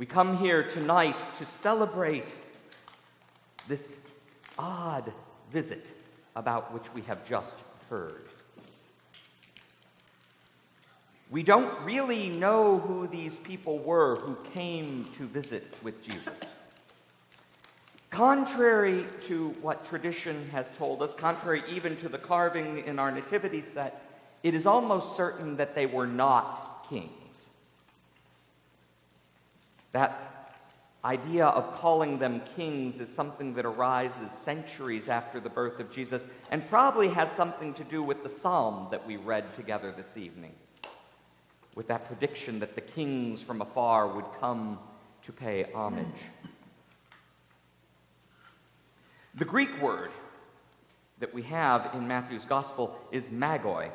We come here tonight to celebrate this odd visit about which we have just heard. We don't really know who these people were who came to visit with Jesus. Contrary to what tradition has told us, contrary even to the carving in our nativity set, it is almost certain that they were not kings. That idea of calling them kings is something that arises centuries after the birth of Jesus and probably has something to do with the psalm that we read together this evening, with that prediction that the kings from afar would come to pay homage. The Greek word that we have in Matthew's gospel is magoi.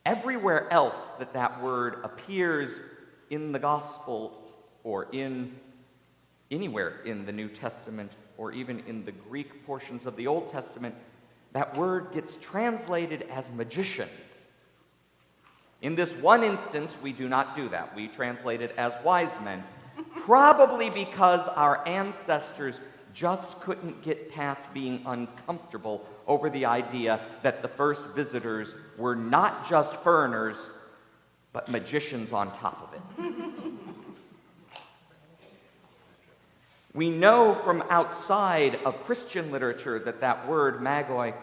Everywhere else that word appears in the gospel or anywhere in the New Testament or even in the Greek portions of the Old Testament, that word gets translated as magicians. In this one instance, we do not do that. We translate it as wise men, probably because our ancestors just couldn't get past being uncomfortable over the idea that the first visitors were not just foreigners, but magicians on top of it. We know from outside of Christian literature that word magoi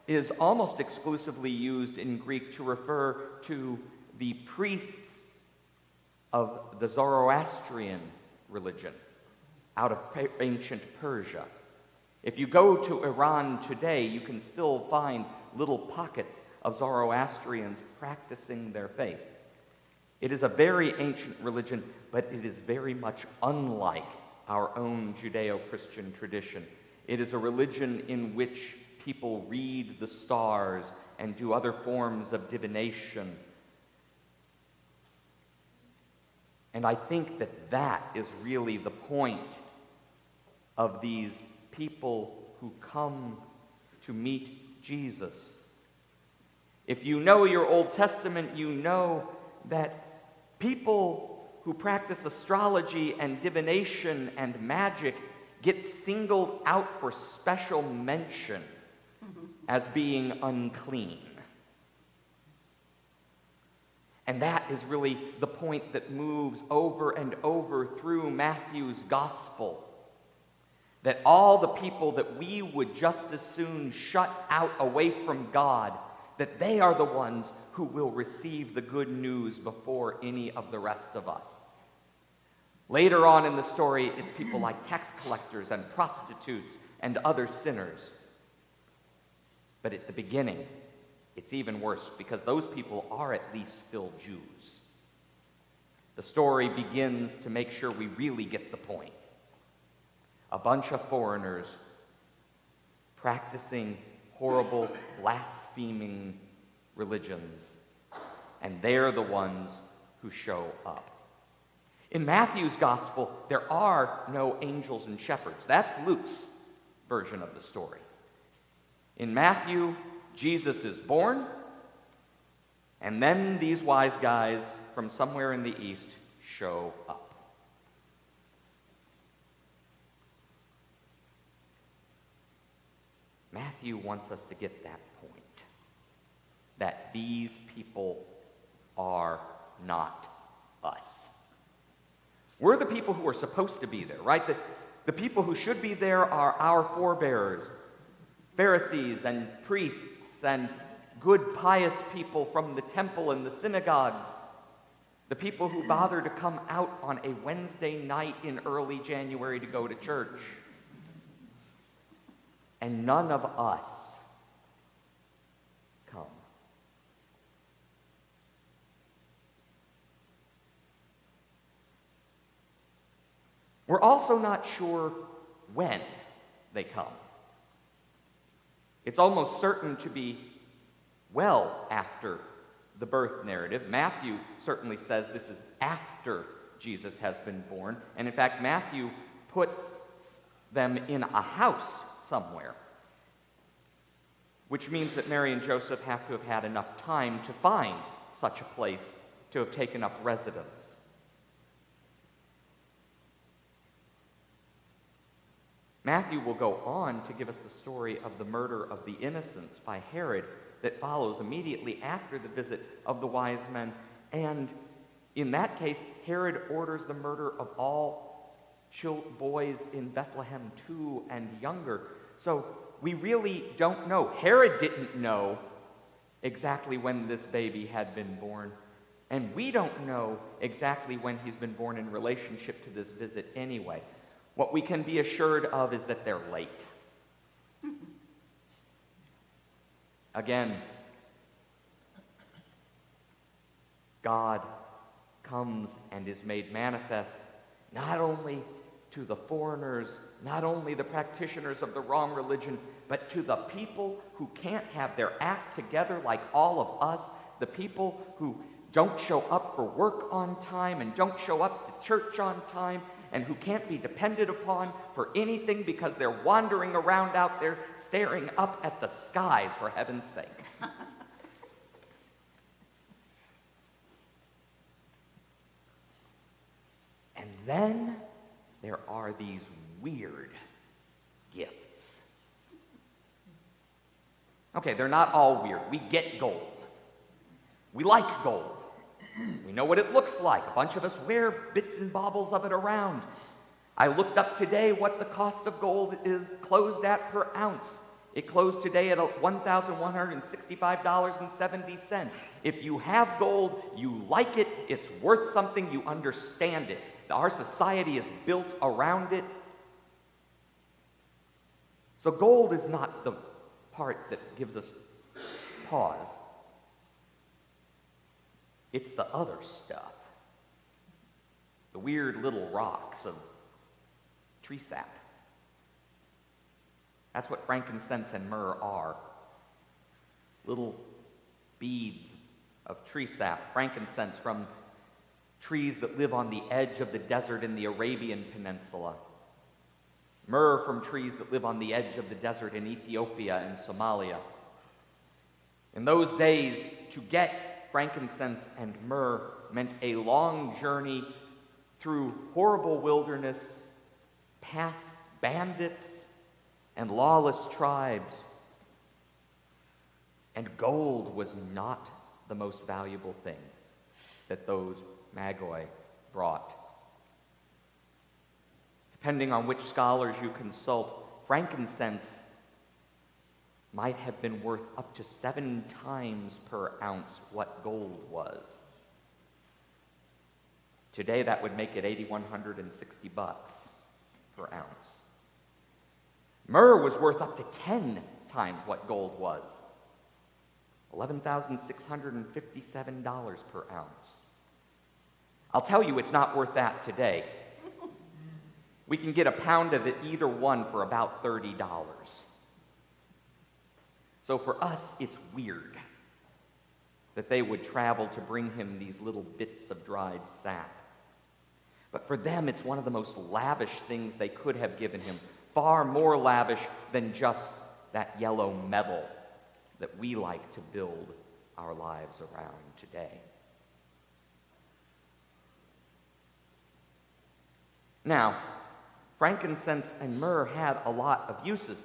is almost exclusively used in Greek to refer to the priests of the Zoroastrian religion out of ancient Persia. If you go to Iran today, you can still find little pockets of Zoroastrians practicing their faith. It is a very ancient religion, but it is very much unlike our own Judeo-Christian tradition. It is a religion in which people read the stars and do other forms of divination. And I think that is really the point of these people who come to meet Jesus. If you know your Old Testament, you know that people who practice astrology and divination and magic get singled out for special mention as being unclean. And that is really the point that moves over and over through Matthew's gospel. That all the people that we would just as soon shut out away from God, that they are the ones who will receive the good news before any of the rest of us. Later on in the story, it's people like tax collectors and prostitutes and other sinners. But at the beginning, it's even worse because those people are at least still Jews. The story begins to make sure we really get the point. A bunch of foreigners practicing horrible, blaspheming religions, and they're the ones who show up. In Matthew's gospel, there are no angels and shepherds. That's Luke's version of the story. In Matthew, Jesus is born, and then these wise guys from somewhere in the east show up. Matthew wants us to get that point, that these people are not us. We're the people who are supposed to be there, right? The people who should be there are our forebears, Pharisees and priests and good pious people from the temple and the synagogues, the people who bother to come out on a Wednesday night in early January to go to church. And none of us come. We're also not sure when they come. It's almost certain to be well after the birth narrative. Matthew certainly says this is after Jesus has been born. And in fact, Matthew puts them in a house somewhere, which means that Mary and Joseph have to have had enough time to find such a place to have taken up residence. Matthew will go on to give us the story of the murder of the innocents by Herod that follows immediately after the visit of the wise men. And in that case, Herod orders the murder of all boys in Bethlehem 2 and younger. So we really don't know. Herod didn't know exactly when this baby had been born. And we don't know exactly when he's been born in relationship to this visit anyway. What we can be assured of is that they're late. Again, God comes and is made manifest not only to the foreigners, not only the practitioners of the wrong religion, but to the people who can't have their act together like all of us, the people who don't show up for work on time and don't show up to church on time, and who can't be depended upon for anything because they're wandering around out there staring up at the skies, for heaven's sake. And then there are these weird gifts. Okay, they're not all weird. We get gold. We like gold. We know what it looks like. A bunch of us wear bits and baubles of it around. I looked up today what the cost of gold is closed at per ounce. It closed today at $1,165.70. If you have gold, you like it, it's worth something, you understand it. Our society is built around it. So gold is not the part that gives us pause. It's the other stuff. The weird little rocks of tree sap. That's what frankincense and myrrh are. Little beads of tree sap, frankincense from trees that live on the edge of the desert in the Arabian Peninsula. Myrrh from trees that live on the edge of the desert in Ethiopia and Somalia. In those days, to get frankincense and myrrh meant a long journey through horrible wilderness, past bandits and lawless tribes. And gold was not the most valuable thing that those Magoi brought. Depending on which scholars you consult, frankincense might have been worth up to 7 times per ounce what gold was. Today that would make it $8,160 per ounce. Myrrh was worth up to 10 times what gold was. $11,657 per ounce. I'll tell you it's not worth that today. We can get a pound of it, either one, for about $30. So for us, it's weird that they would travel to bring him these little bits of dried sap. But for them, it's one of the most lavish things they could have given him, far more lavish than just that yellow metal that we like to build our lives around today. Now, frankincense and myrrh had a lot of uses.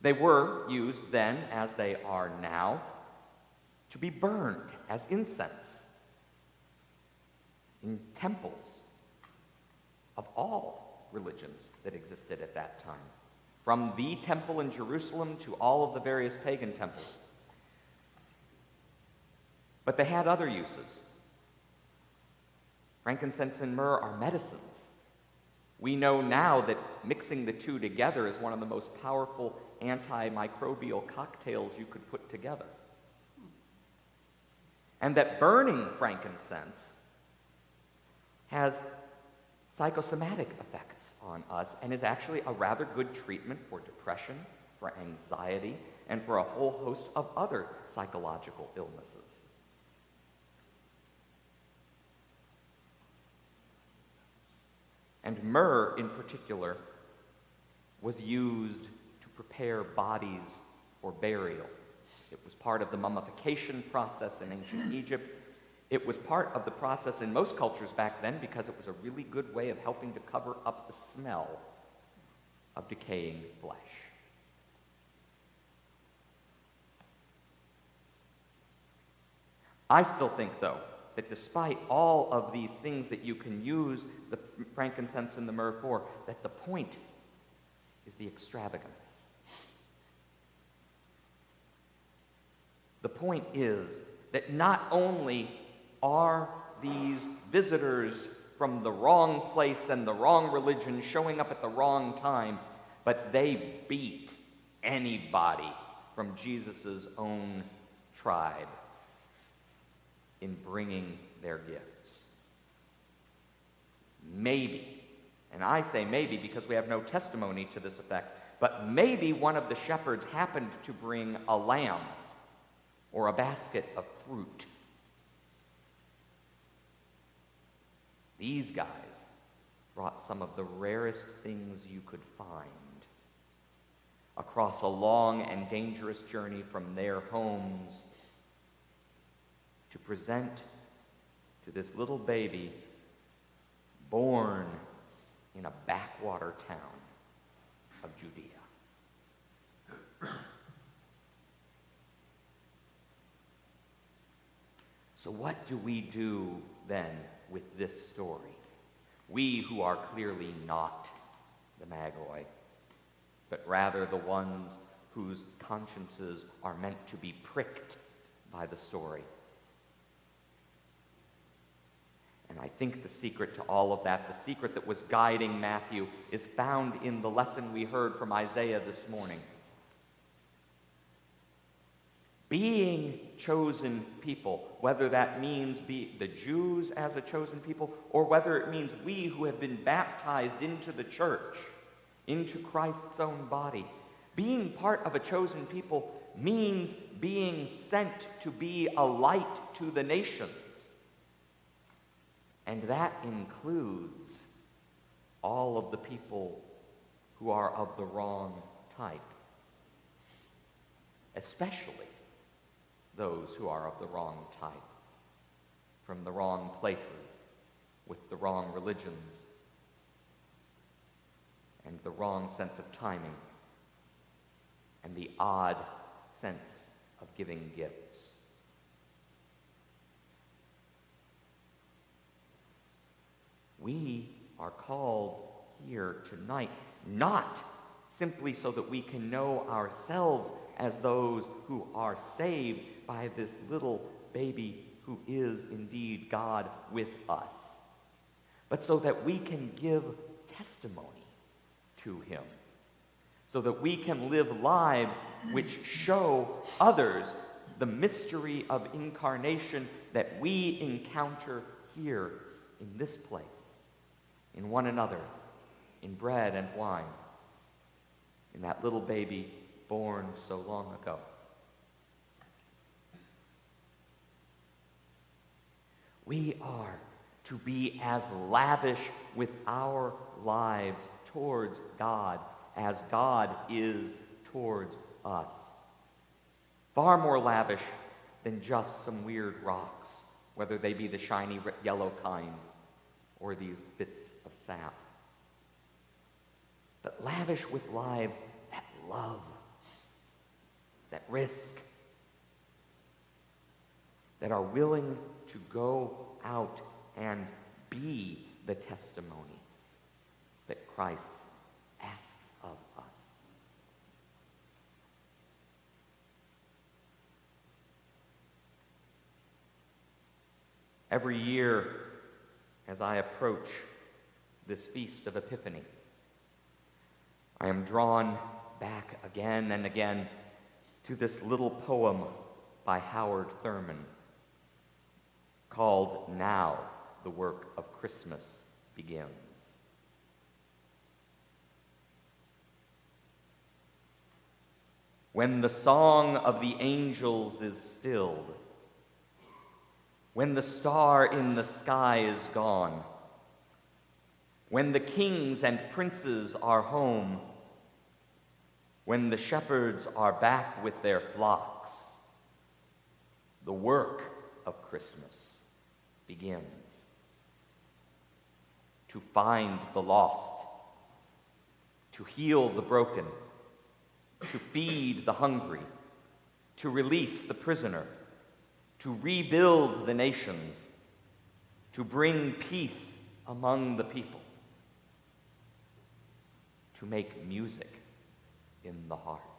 They were used then, as they are now, to be burned as incense in temples of all religions that existed at that time, from the temple in Jerusalem to all of the various pagan temples. But they had other uses. Frankincense and myrrh are medicines. We know now that mixing the two together is one of the most powerful antimicrobial cocktails you could put together. And that burning frankincense has psychosomatic effects on us and is actually a rather good treatment for depression, for anxiety, and for a whole host of other psychological illnesses. And myrrh, in particular, was used to prepare bodies for burial. It was part of the mummification process in ancient Egypt. It was part of the process in most cultures back then because it was a really good way of helping to cover up the smell. of decaying flesh. I still think, though, that despite all of these things that you can use the frankincense and the myrrh for, that the point is the extravagance. The point is that not only are these visitors from the wrong place and the wrong religion showing up at the wrong time, but they beat anybody from Jesus' own tribe in bringing their gifts. Maybe, and I say maybe because we have no testimony to this effect, but maybe one of the shepherds happened to bring a lamb or a basket of fruit. These guys brought some of the rarest things you could find across a long and dangerous journey from their homes to present to this little baby born in a backwater town of Judea. So what do we do then with this story? We who are clearly not the Magoi, but rather the ones whose consciences are meant to be pricked by the story. And I think the secret to all of that, the secret that was guiding Matthew, is found in the lesson we heard from Isaiah this morning. Being chosen people, whether that means the Jews as a chosen people, or whether it means we who have been baptized into the church, into Christ's own body, being part of a chosen people means being sent to be a light to the nations. And that includes all of the people who are of the wrong type, especially those who are of the wrong type, from the wrong places, with the wrong religions, and the wrong sense of timing, and the odd sense of giving gifts. We are called here tonight not simply so that we can know ourselves as those who are saved by this little baby who is indeed God with us, but so that we can give testimony to him, so that we can live lives which show others the mystery of incarnation that we encounter here in this place, in one another, in bread and wine, in that little baby born so long ago. We are to be as lavish with our lives towards God as God is towards us. Far more lavish than just some weird rocks, whether they be the shiny yellow kind or these bits of sap. But lavish with lives that love, that risk, that are willing to go out and be the testimony that Christ asks of us. Every year, as I approach this feast of Epiphany, I am drawn back again and again to this little poem by Howard Thurman called "Now the Work of Christmas Begins." When the song of the angels is stilled, when the star in the sky is gone, when the kings and princes are home, when the shepherds are back with their flocks, the work of Christmas begins. To find the lost, to heal the broken, to feed the hungry, to release the prisoner, to rebuild the nations, to bring peace among the people, to make music in the heart.